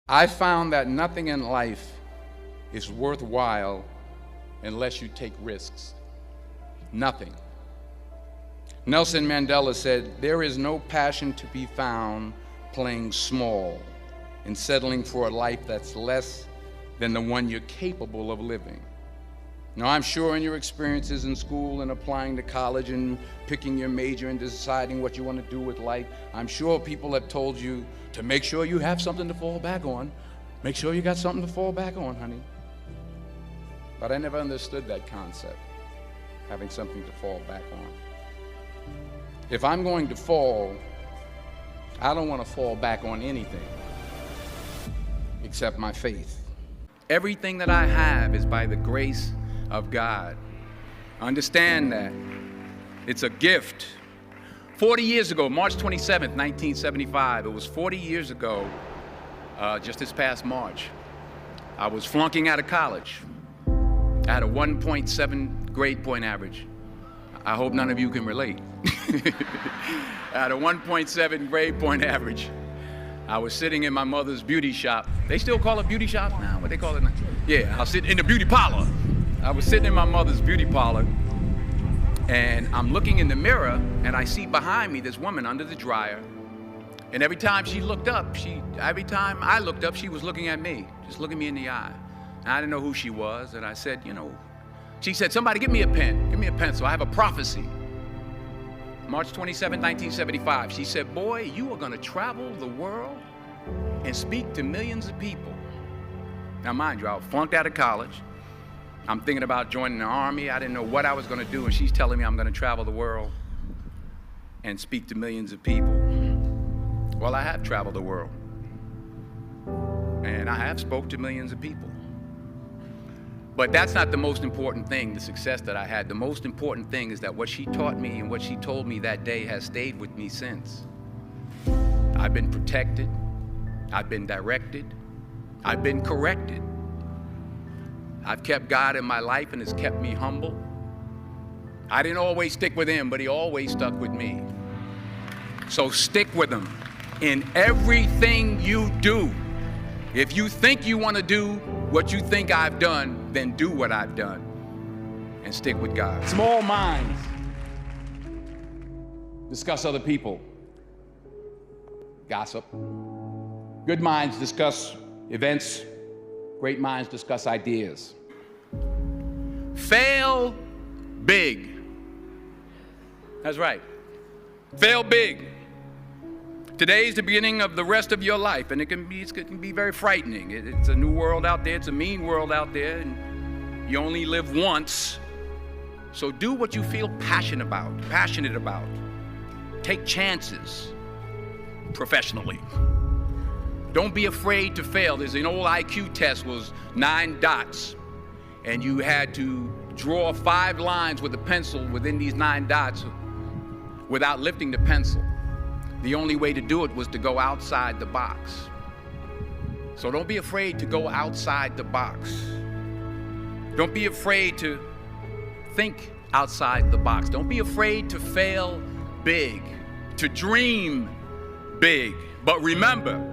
I found that nothing in life is worthwhile unless you take risks. Nothing. Nelson Mandela said, "There is no passion to be found playing small and settling for a life that's less than the one you're capable of living." Now, I'm sure in your experiences in school and applying to college and picking your major and deciding what you want to do with life, I'm sure people have told you to make sure you have something to fall back on. Make sure you got something to fall back on, honey. But I never understood that concept, having something to fall back on. If I'm going to fall, I don't want to fall back on anything except my faith. Everything that I have is by the grace of God. Understand that. It's a gift. 40 years ago, March 27th, 1975, it was 40 years ago, just this past March, I was flunking out of college. I had a 1.7 grade point average. I hope none of you can relate. I had a 1.7 grade point average. I was sitting in my mother's beauty shop. They still call it beauty shop now? What they call it now? Yeah, I was sitting in the beauty parlor. I was sitting in my mother's beauty parlor, and I'm looking in the mirror, and I see behind me this woman under the dryer. And every time she looked up, every time I looked up, she was looking at me, just looking me in the eye. And I didn't know who she was, and I said, she said, "Somebody give me a pen, give me a pencil, I have a prophecy." March 27, 1975, she said, "Boy, you are gonna travel the world and speak to millions of people." Now mind you, I flunked out of college. I'm thinking about joining the army. I didn't know what I was gonna do, and she's telling me I'm gonna travel the world and speak to millions of people. Well, I have traveled the world, and I have spoke to millions of people. But that's not the most important thing, the success that I had. The most important thing is that what she taught me and what she told me that day has stayed with me since. I've been protected, I've been directed, I've been corrected. I've kept God in my life, and it's kept me humble. I didn't always stick with him, but he always stuck with me. So stick with him in everything you do. If you think you want to do what you think I've done, then do what I've done and stick with God. Small minds discuss other people, gossip. Good minds discuss events. Great minds discuss ideas. Fail big. That's right. Fail big. Today is the beginning of the rest of your life, and it can be very frightening. It's a new world out there. It's a mean world out there, and you only live once. So do what you feel passionate about. Take chances professionally. Don't be afraid to fail. There's an old IQ test, was 9 dots, and you had to draw 5 lines with a pencil within these 9 dots without lifting the pencil. The only way to do it was to go outside the box. So don't be afraid to go outside the box. Don't be afraid to think outside the box. Don't be afraid to fail big, to dream big. But remember,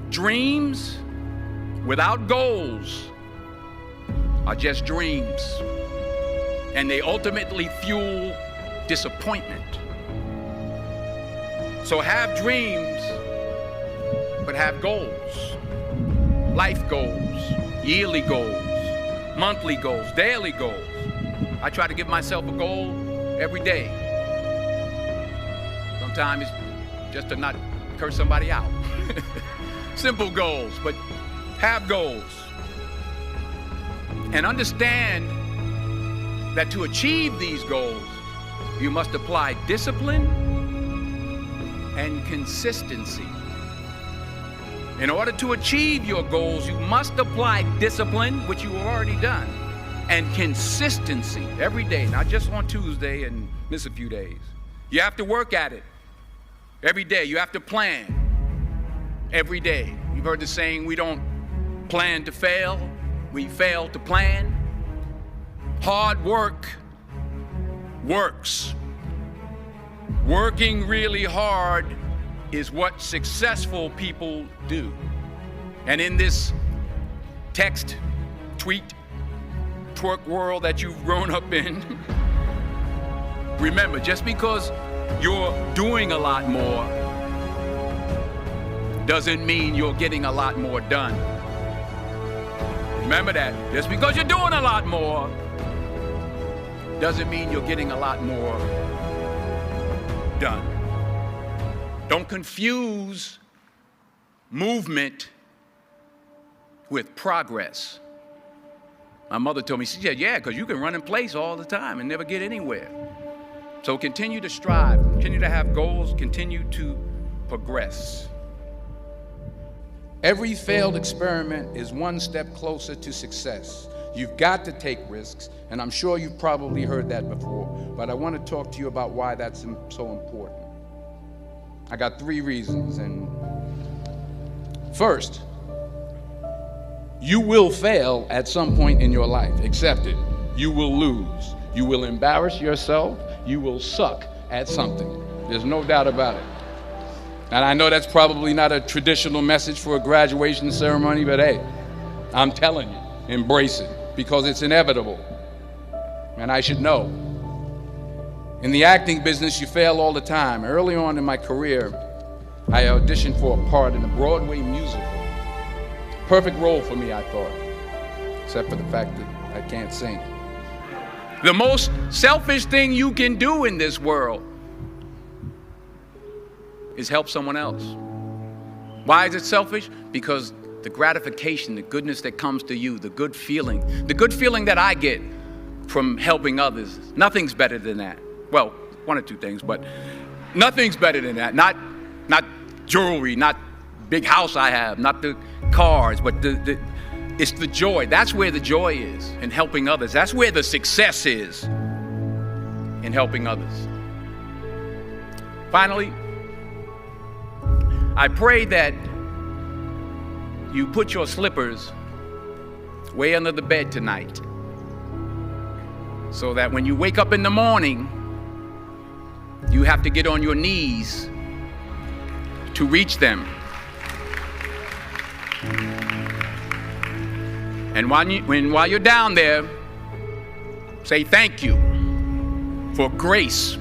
dreams without goals are just dreams, and they ultimately fuel disappointment. So have dreams, but have goals. Life goals, yearly goals, monthly goals, daily goals. I try to give myself a goal every day. Sometimes it's just to not curse somebody out. Simple goals, but have goals. And understand that to achieve these goals, you must apply discipline and consistency. In order to achieve your goals, you must apply discipline, which you have already done, and consistency every day, not just on Tuesday and miss a few days. You have to work at it every day. You have to plan every day. You've heard the saying, we don't plan to fail, we fail to plan. Hard work works. Working really hard is what successful people do. And in this text, tweet, twerk world that you've grown up in, remember, just because you're doing a lot more doesn't mean you're getting a lot more done. Remember that. Just because you're doing a lot more doesn't mean you're getting a lot more done. Don't confuse movement with progress. My mother told me, she said, yeah, because you can run in place all the time and never get anywhere. So continue to strive, continue to have goals, continue to progress. Every failed experiment is one step closer to success. You've got to take risks, and I'm sure you've probably heard that before, but I want to talk to you about why that's so important. I got 3 reasons, and first, you will fail at some point in your life. Accept it. You will lose. You will embarrass yourself. You will suck at something. There's no doubt about it. And I know that's probably not a traditional message for a graduation ceremony, but hey, I'm telling you, embrace it, because it's inevitable. And I should know. In the acting business, you fail all the time. Early on in my career, I auditioned for a part in a Broadway musical. Perfect role for me, I thought, except for the fact that I can't sing. The most selfish thing you can do in this world is help someone else. Why is it selfish? Because the gratification, the goodness that comes to you, the good feeling that I get from helping others, nothing's better than that. Well, 1 or 2 things, but nothing's better than that. Not jewelry, not big house I have, not the cars, but it's the joy. That's where the joy is, in helping others. That's where the success is, in helping others. Finally, I pray that you put your slippers way under the bed tonight, so that when you wake up in the morning, you have to get on your knees to reach them. And while you're down there, say thank you for grace.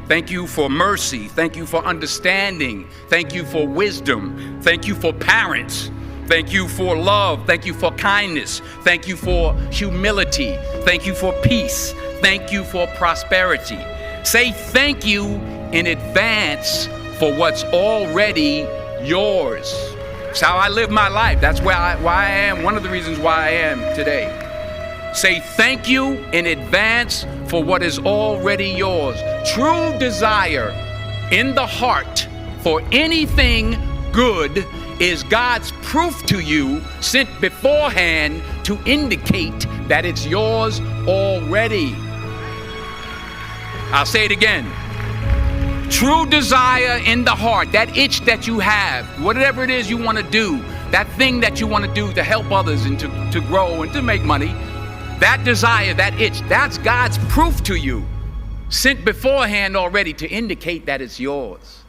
Thank you for mercy. Thank you for understanding. Thank you for wisdom. Thank you for parents. Thank you for love. Thank you for kindness. Thank you for humility. Thank you for peace. Thank you for prosperity. Say thank you in advance for what's already yours. It's how I live my life. That's why I am, one of the reasons why I am today. Say thank you in advance for what is already yours. True desire in the heart for anything good is God's proof to you, sent beforehand to indicate that it's yours already. I'll say it again. True desire in the heart, that itch that you have, whatever it is you want to do, that thing that you want to do to help others and to grow and to make money, that desire, that itch, that's God's proof to you, sent beforehand already to indicate that it's yours.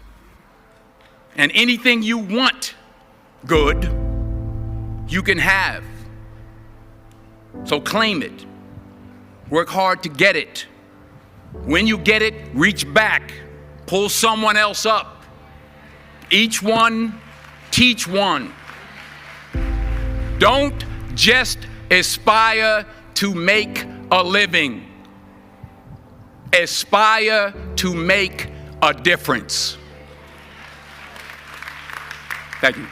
And anything you want good, you can have. So claim it. Work hard to get it. When you get it, reach back. Pull someone else up. Each one, teach one. Don't just aspire to make a living. Aspire to make a difference. Thank you.